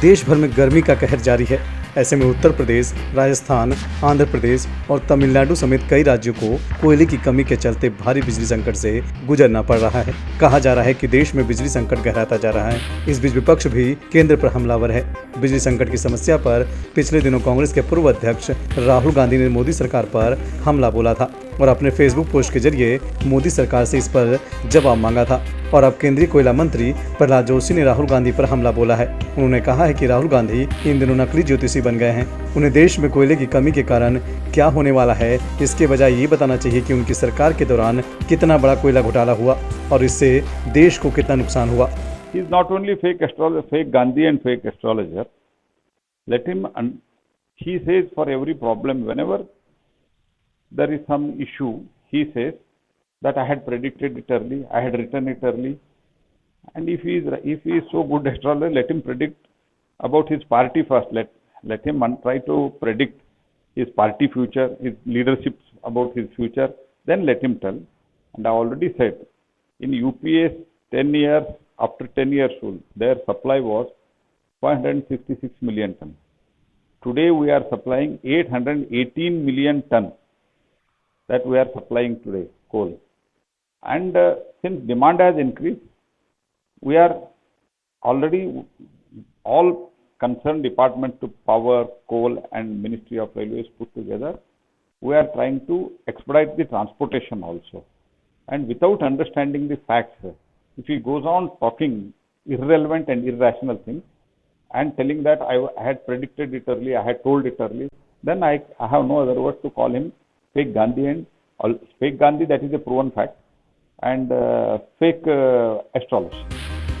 देश भर में गर्मी का कहर जारी है। ऐसे में उत्तर प्रदेश, राजस्थान, आंध्र प्रदेश और तमिलनाडु समेत कई राज्यों को कोयले की कमी के चलते भारी बिजली संकट से गुजरना पड़ रहा है। कहा जा रहा है कि देश में बिजली संकट गहराता जा रहा है। इस बीच विपक्ष भी केंद्र पर हमलावर है। बिजली संकट की समस्या पर पिछले दिनों कांग्रेस के पूर्व अध्यक्ष राहुल गांधी ने मोदी सरकार पर हमला बोला था और अपने फेसबुक पोस्ट के जरिए मोदी सरकार से इस पर जवाब मांगा था। और अब केंद्रीय कोयला मंत्री प्रहलाद जोशी ने राहुल गांधी पर हमला बोला है। उन्होंने कहा है कि राहुल गांधी इन दिनों नकली ज्योतिषी बन गए हैं। उन्हें देश में कोयले की कमी के कारण क्या होने वाला है, इसके बजाय ये बताना चाहिए कि उनकी सरकार के दौरान कितना बड़ा कोयला घोटाला हुआ और इससे देश को कितना नुकसान हुआ। He is not only fake astrologer, fake Gandhi and fake astrologer. Let him. He says for every problem, whenever there is some issue, he says that I had predicted it early, I had written it early. And if he is so good astrologer, let him predict about his party first. Let him try to predict his party future, his leadership about his future. Then let him tell. And I already said, in UPA's 10 years, after 10 years rule, their supply was 566 million tons. Today we are supplying 818 million tons that we are supplying today, coal. And since demand has increased, we are already all concerned departments to power, coal and Ministry of Railways put together, we are trying to expedite the transportation also. And without understanding the facts, if he goes on talking irrelevant and irrational things and telling that I had predicted it early, I had told it early, then I have no other word to call him fake Gandhi and fake Gandhi, that is a proven fact, and fake astrologer.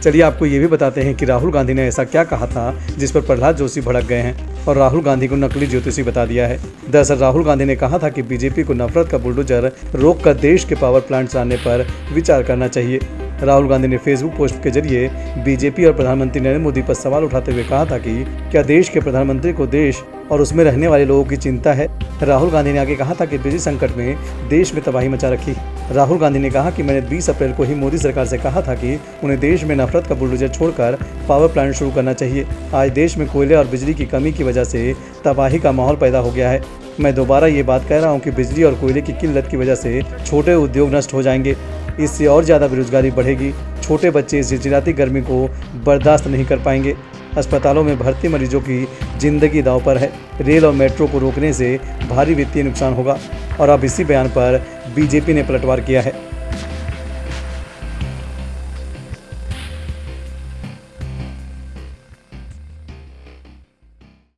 चलिए आपको ये भी बताते हैं कि राहुल गांधी ने ऐसा क्या कहा था जिस पर प्रहलाद जोशी भड़क गए हैं और राहुल गांधी को नकली ज्योतिषी बता दिया है। दरअसल राहुल गांधी ने कहा था कि बीजेपी को नफरत का बुलडोजर रोककर देश के पावर प्लांट लाने पर विचार करना चाहिए। राहुल गांधी ने फेसबुक पोस्ट के जरिए बीजेपी और प्रधानमंत्री नरेंद्र मोदी पर सवाल उठाते हुए कहा था कि क्या देश के प्रधानमंत्री को देश और उसमें रहने वाले लोगों की चिंता है। राहुल गांधी ने आगे कहा था कि बिजली संकट में देश में तबाही मचा रखी। राहुल गांधी ने कहा कि मैंने 20 अप्रैल को ही मोदी सरकार से कहा था कि उन्हें देश में नफरत का बुलडोजर छोड़कर पावर प्लांट शुरू करना चाहिए। आज देश में कोयले और बिजली की कमी की वजह से तबाही का माहौल पैदा हो गया है। मैं दोबारा ये बात कह रहा हूँ कि बिजली और कोयले की किल्लत की वजह से छोटे उद्योग नष्ट हो जाएंगे। इससे और ज़्यादा बेरोजगारी बढ़ेगी। छोटे बच्चे इस चिलचिलाती गर्मी को बर्दाश्त नहीं कर पाएंगे। अस्पतालों में भर्ती मरीजों की जिंदगी दांव पर है। रेल और मेट्रो को रोकने से भारी वित्तीय नुकसान होगा। और अब इसी बयान पर बीजेपी ने पलटवार किया है।